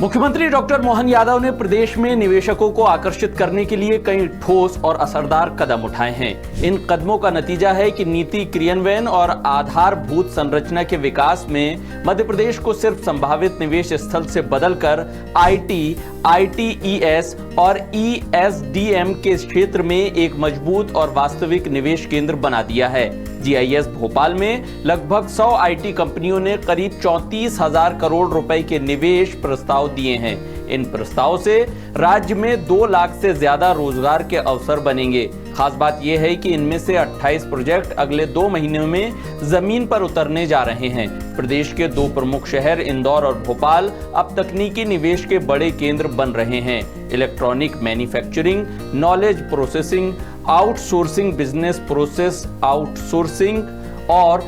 मुख्यमंत्री डॉक्टर मोहन यादव ने प्रदेश में निवेशकों को आकर्षित करने के लिए कई ठोस और असरदार कदम उठाए हैं। इन कदमों का नतीजा है कि नीति क्रियान्वयन और आधारभूत संरचना के विकास में मध्य प्रदेश को सिर्फ संभावित निवेश स्थल से बदलकर आईटी, आईटीईएस और ईएसडीएम के क्षेत्र में एक मजबूत और वास्तविक निवेश केंद्र बना दिया है। जीआईएस भोपाल में लगभग 100 आईटी कंपनियों ने करीब 34,000 करोड़ रुपए के निवेश प्रस्ताव दिए हैं। इन प्रस्ताव से राज्य में 2 लाख से ज्यादा रोजगार के अवसर बनेंगे। खास बात यह है कि इनमें से 28 प्रोजेक्ट अगले 2 महीनों में जमीन पर उतरने जा रहे हैं। प्रदेश के 2 प्रमुख शहर इंदौर और भोपाल अब तकनीकी निवेश के बड़े केंद्र बन रहे हैं। Electronic manufacturing, knowledge processing, outsourcing, business process outsourcing और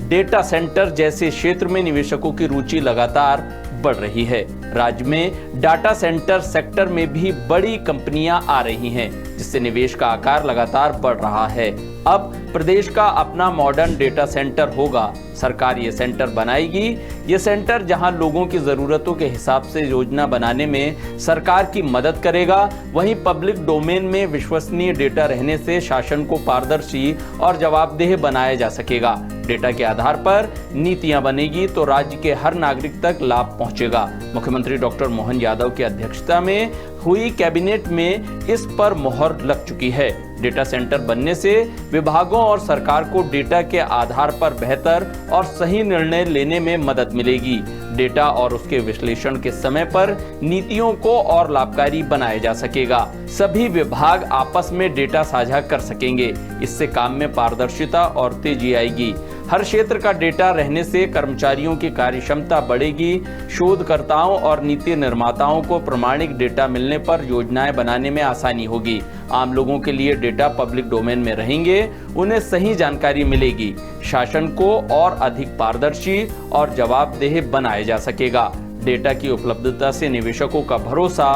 डेटा सेंटर जैसे क्षेत्र में निवेशकों की रुचि लगातार बढ़ रही है। राज्य में डाटा सेंटर सेक्टर में भी बड़ी कंपनियां आ रही हैं, जिससे निवेश का आकार लगातार बढ़ रहा है। अब प्रदेश का अपना मॉडर्न डेटा सेंटर होगा। सरकार ये सेंटर बनाएगी। ये सेंटर जहां लोगों की जरूरतों के हिसाब से योजना बनाने में सरकार की मदद करेगा, वहीं पब्लिक डोमेन में विश्वसनीय डेटा रहने से शासन को पारदर्शी और जवाबदेह बनाया जा सकेगा। डेटा के आधार पर नीतियां बनेगी तो राज्य के हर नागरिक तक लाभ पहुंचेगा। मुख्यमंत्री डॉक्टर मोहन यादव की अध्यक्षता में हुई कैबिनेट में इस पर मोहर लग चुकी है। डेटा सेंटर बनने से विभागों और सरकार को डेटा के आधार पर बेहतर और सही निर्णय लेने में मदद मिलेगी। डेटा और उसके विश्लेषण के समय पर नीतियों को और लाभकारी बनाया जा सकेगा। सभी विभाग आपस में डेटा साझा कर सकेंगे। इससे काम में पारदर्शिता और तेजी आएगी। हर क्षेत्र का डेटा रहने से कर्मचारियों की कार्यक्षमता बढ़ेगी। शोधकर्ताओं और नीति निर्माताओं को प्रामाणिक डेटा मिलने पर योजनाएं बनाने में आसानी होगी। आम लोगों के लिए डेटा पब्लिक डोमेन में रहेंगे, उन्हें सही जानकारी मिलेगी। शासन को और अधिक पारदर्शी और जवाबदेह बनाया जा सकेगा। डेटा की उपलब्धता से निवेशकों का भरोसा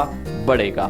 बढ़ेगा।